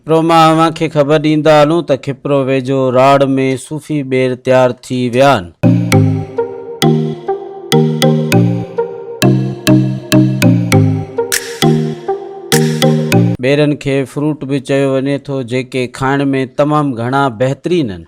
खिप्रो मां अव्हांखे ख़बर ॾींदा हलूं त खिप्रो वेझो राड़ में सूफ़ी ॿेर तैयार थी विया आहिनि। ॿेरनि खे फ्रूट बि चयो वञे थो, जेके खाइण में तमामु घणा बहितरीन आहिनि।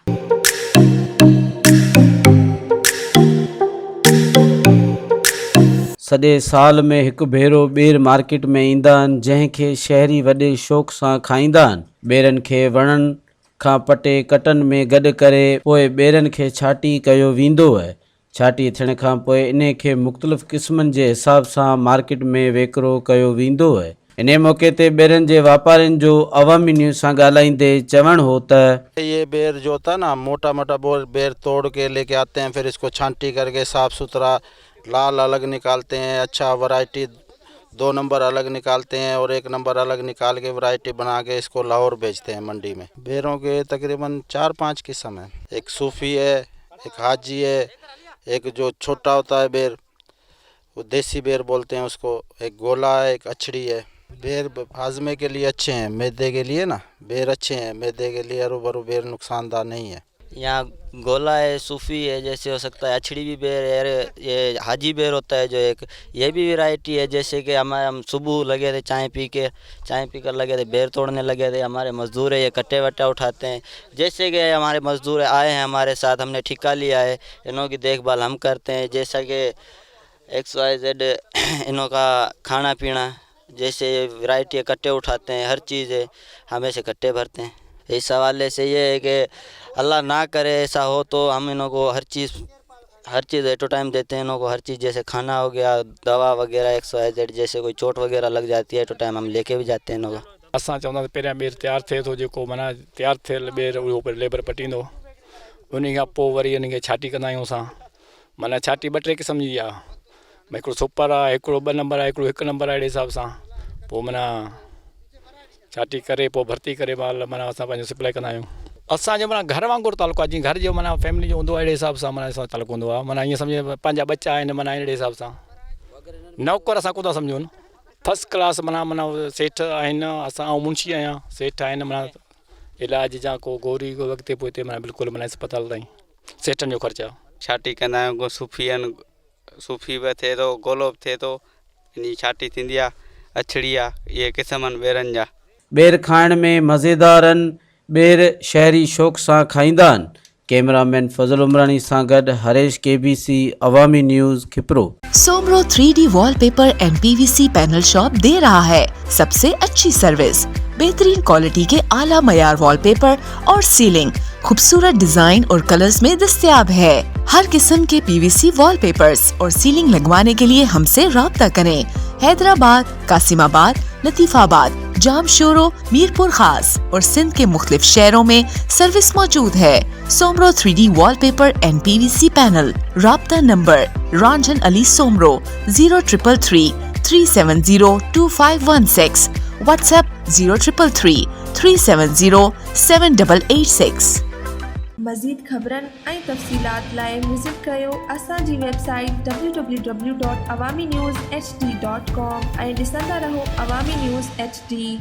सॼे साल में हिकु भेरो ॿेर मार्केट में ईंदा आहिनि, जंहिंखे शहरी वॾे शौक़ सां खाईंदा आहिनि। ॿेरनि खे वणनि खां पटे कटनि में गॾु करे पोइ ॿेरनि खे छाटी कयो वेंदो आहे। छाटी थियण खां पोइ इन खे मुख़्तलिफ़ क़िस्मनि जे हिसाब सां मार्केट में विकिरो कयो वेंदो आहे। इन मौके ते ॿेरनि जे वापारियुनि जो अवामी न्यूज़ सां ॻाल्हाईंदे चवणु हो त ये बेर जो होता है ना, मोटा मोटा बेर तोड़ के लेके आते हैं, फिर इसको छांटी करके साफ़ सुथरा लाल अलग निकालते हैं, अच्छा वैरायटी 2 नंबर अलग निकालते हैं और 1 नंबर अलग निकाल के वैरायटी बना के इसको लाहौर भेजते हैं मंडी में। बेरों के तकरीबन 4-5 किस्म हैं। एक सूफ़ी है, एक हाजी है, एक जो छोटा होता है बेर वो देसी बेर बोलते हैं उसको, एक गोला है, एक अछड़ी है। बेर हाजमे के लिए अच्छे हैं, मैदे के लिए ना बेर अच्छे हैं, मैदे के लिए अरू बेर नुकसानदार नहीं है। यहाँ गोला है, सूफ़ी है, जैसे हो सकता है अछड़ी भी बेर है, ये हाजी बेर होता है जो एक, ये भी वैरायटी है। जैसे कि हम सुबह लगे थे चाय पी कर लगे थे, बेर तोड़ने लगे थे। हमारे मज़दूर है, ये कट्टे वट्टा उठाते हैं। जैसे कि हमारे मज़दूर आए हैं हमारे साथ, हमने ठिका लिया है, इनों की देखभाल हम करते हैं। जैसा कि XYZ इनों का खाना पीना, जैसे वैरायटी कट्टे उठाते हैं, हर चीज़ है, हमें से कट्टे भरते हैं। इस हवाले से ये है कि अल्लाह ना करे ऐसा हो तो हम इन्हों को हर चीज़ एट टाइम देते हैं। इन्हों को हर चीज़, जैसे खाना हो गया, दवा वगैरह XYZ, जैसे कोई चोट वगैरह लग जाती है एट टाइम हम लेके भी जाते हैं इन्हों को। असां चवंदा पहिरियां ॿेर तयारु थिए थो, जेको माना तयारु थियल ॿेर उहो पर लेबर पटींदो, उन खां पोइ वरी उन खे छाटी कंदा आहियूं असां। माना छाटी 2-3 क़िस्म जी आहे, हिकिड़ो सुपर आहे, हिकिड़ो 2 नंबर आहे, हिकिड़ो 1 नंबर आहे। अहिड़े हिसाब सां पोइ माना छाटी करे पोइ भर्ती करे माल माना असां पंहिंजो सप्लाई कंदा आहियूं। असांजो माना घर वांगुरु तालुको आहे, जीअं घर जो माना फैमिली जो हूंदो आहे, अहिड़े हिसाब सां माना असां तालुको हूंदो आहे। माना ईअं सम्झो पंहिंजा बच्चा आहिनि, माना अहिड़े हिसाब सां नौकर असां कोन था सम्झूं। फस्ट क्लास माना सेठ आहिनि, असां ऐं मुंशी आहियां, सेठ आहिनि। माना इलाज जा को गोरी को वक़्तु पोइ हिते माना बिल्कुलु माना अस्पताल ताईं सेठनि जो ख़र्चु आहे। छाटी कंदा आहियूं, को सूफ़ी आहिनि, सूफ़ी बि थिए थो, गोलो बि थिए थो, इन छाटी थींदी आहे, अछड़ी आहे, इहे क़िस्म आहिनि ॿेरनि जा। ॿेर खाइण में मज़ेदार आहिनि, ॿेर शहरी शौक़ सां खाईंदा आहिनि। कैमरामैन फजल उमरानी सां गॾु हरेश KBC अवामी news Khipro. Soomro 3D wallpaper and PVC panel shop दे रहा है सबसे अच्छी सर्विस, बेहतरीन क्वालिटी के आला मयार वॉलपेपर और सीलिंग खूबसूरत डिजाइन और कलर्स में दस्तयाब है। हर किस्म के PVC वॉलपेपर्स और सीलिंग लगवाने के लिए हमसे राब्ता करें। हैदराबाद, कासिमाबाद, लतीफाबाद, जामशोरो, मीरपुर खास और सिंध के मुख्तलिफ शहरों में सर्विस मौजूद है। Soomro 3D wallpaper and PVC panel. राब्ता नंबर रंजन अली सोमरो 0333 370 2516, व्हाट्सएप 0333 370 7886। मज़ीद ख़बरनि ऐं तफ़सीलात लाइ विज़िट कयो असांजी वेबसाइट www.awamiNewsHD.com ऐं ॾिसंदा रहो अवामी न्यूज़ HD।